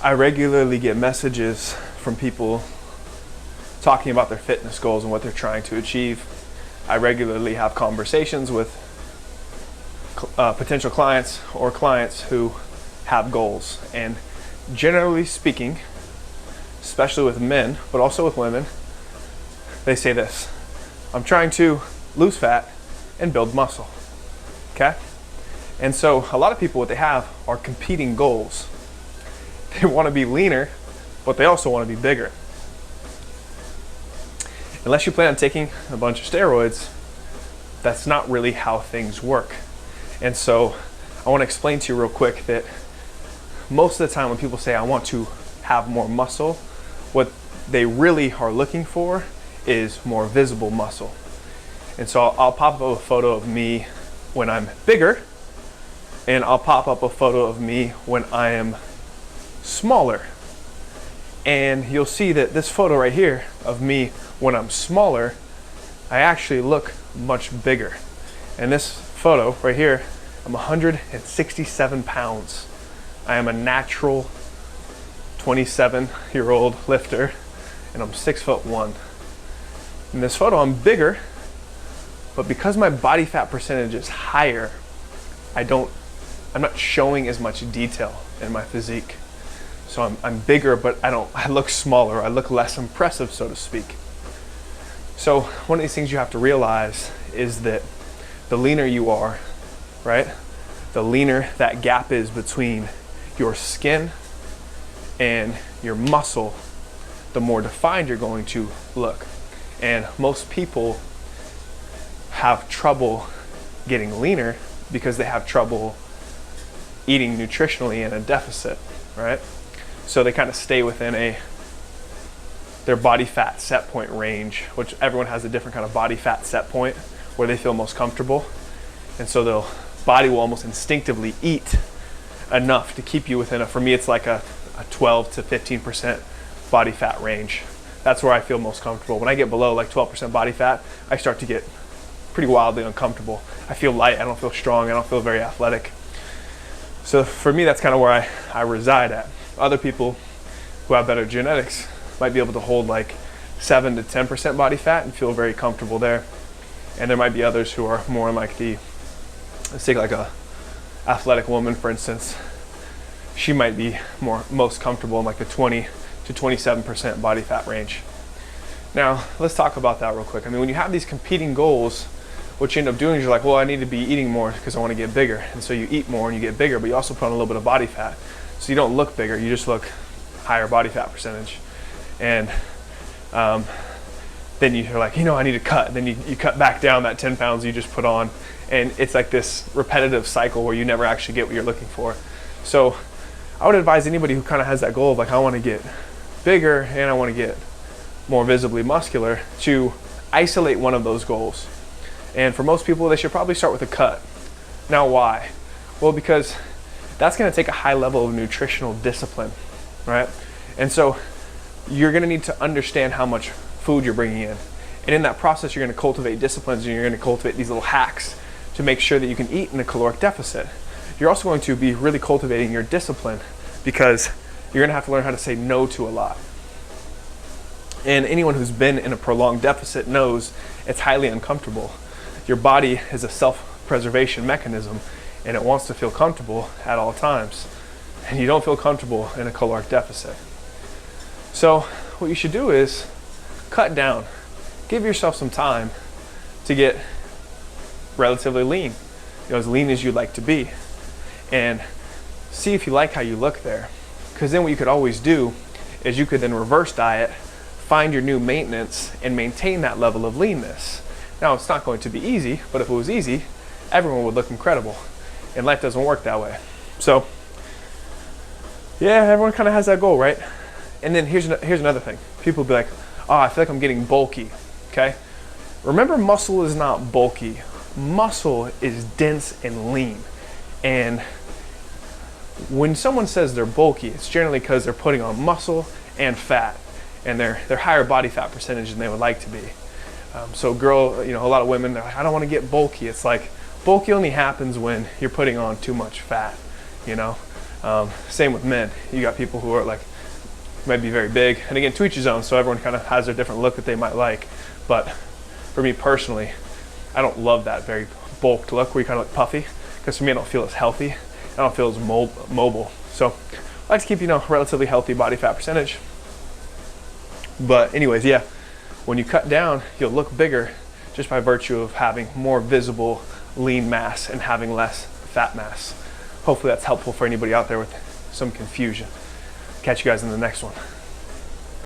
I regularly get messages from people talking about their fitness goals and what they're trying to achieve. I regularly have conversations with potential clients or clients who have goals. And generally speaking, especially with men, but also with women, they say this: I'm trying to lose fat and build muscle. Okay? And so a lot of people, what they have are competing goals. They want to be leaner, but they also want to be bigger. Unless you plan on taking a bunch of steroids, that's not really how things work. And so I want to explain to you real quick that most of the time when people say I want to have more muscle, what they really are looking for is more visible muscle. And so I'll pop up a photo of me when I'm bigger, and I'll pop up a photo of me when I am smaller. And you'll see that this photo right here of me when I'm smaller, I actually look much bigger. And this photo right here, I'm 167 pounds. I am a natural 27-year-old lifter, and I'm 6'1". In this photo, I'm bigger, but because my body fat percentage is higher, I'm not showing as much detail in my physique. So I'm bigger, but I look smaller. I look less impressive, so to speak. So one of these things you have to realize is that the leaner you are, right? The leaner that gap is between your skin and your muscle, the more defined you're going to look. And most people have trouble getting leaner because they have trouble eating nutritionally in a deficit, right? So they kind of stay within their body fat set point range, which everyone has a different kind of body fat set point where they feel most comfortable. And so the body will almost instinctively eat enough to keep you within for me, it's like a 12 to 15% body fat range. That's where I feel most comfortable. When I get below like 12% body fat, I start to get pretty wildly uncomfortable. I feel light, I don't feel strong, I don't feel very athletic. So for me, that's kind of where I reside at. Other people who have better genetics might be able to hold like 7 to 10% body fat and feel very comfortable there. And there might be others who are more like let's take like a athletic woman, for instance. She might be most comfortable in like the 20 to 27% body fat range. Now, let's talk about that real quick. I mean, when you have these competing goals, what you end up doing is you're like, well, I need to be eating more because I want to get bigger. And so you eat more and you get bigger, but you also put on a little bit of body fat. So you don't look bigger, you just look higher body fat percentage. And then you're like, I need to cut. And then you cut back down that 10 pounds you just put on. And it's like this repetitive cycle where you never actually get what you're looking for. So I would advise anybody who kind of has that goal of like, I want to get bigger and I want to get more visibly muscular, to isolate one of those goals. And for most people, they should probably start with a cut. Now, why? Well, because that's going to take a high level of nutritional discipline, right? And so you're going to need to understand how much food you're bringing in. And in that process, you're going to cultivate disciplines, and you're going to cultivate these little hacks to make sure that you can eat in a caloric deficit. You're also going to be really cultivating your discipline because you're going to have to learn how to say no to a lot. And anyone who's been in a prolonged deficit knows it's highly uncomfortable. Your body is a self-preservation mechanism, and it wants to feel comfortable at all times. And you don't feel comfortable in a caloric deficit. So what you should do is cut down. Give yourself some time to get relatively lean, as lean as you'd like to be. And see if you like how you look there. Because then what you could always do is you could then reverse diet, find your new maintenance, and maintain that level of leanness. Now, it's not going to be easy, but if it was easy, everyone would look incredible. And life doesn't work that way. So, yeah, everyone kind of has that goal, right? And then here's another thing. People will be like, oh, I feel like I'm getting bulky, okay? Remember, muscle is not bulky. Muscle is dense and lean. And when someone says they're bulky, it's generally because they're putting on muscle and fat, and they're higher body fat percentage than they would like to be. So a lot of women, they're like, I don't want to get bulky. It's like, bulky only happens when you're putting on too much fat, Same with men. You got people who are like, might be very big, and again, to each his own, so everyone kind of has their different look that they might like. But for me personally, I don't love that very bulked look where you kind of look puffy, because for me I don't feel as healthy, I don't feel as mobile. So I like to keep, you know, relatively healthy body fat percentage. But anyways, yeah, when you cut down, you'll look bigger just by virtue of having more visible lean mass and having less fat mass. Hopefully that's helpful for anybody out there with some confusion. Catch you guys in the next one.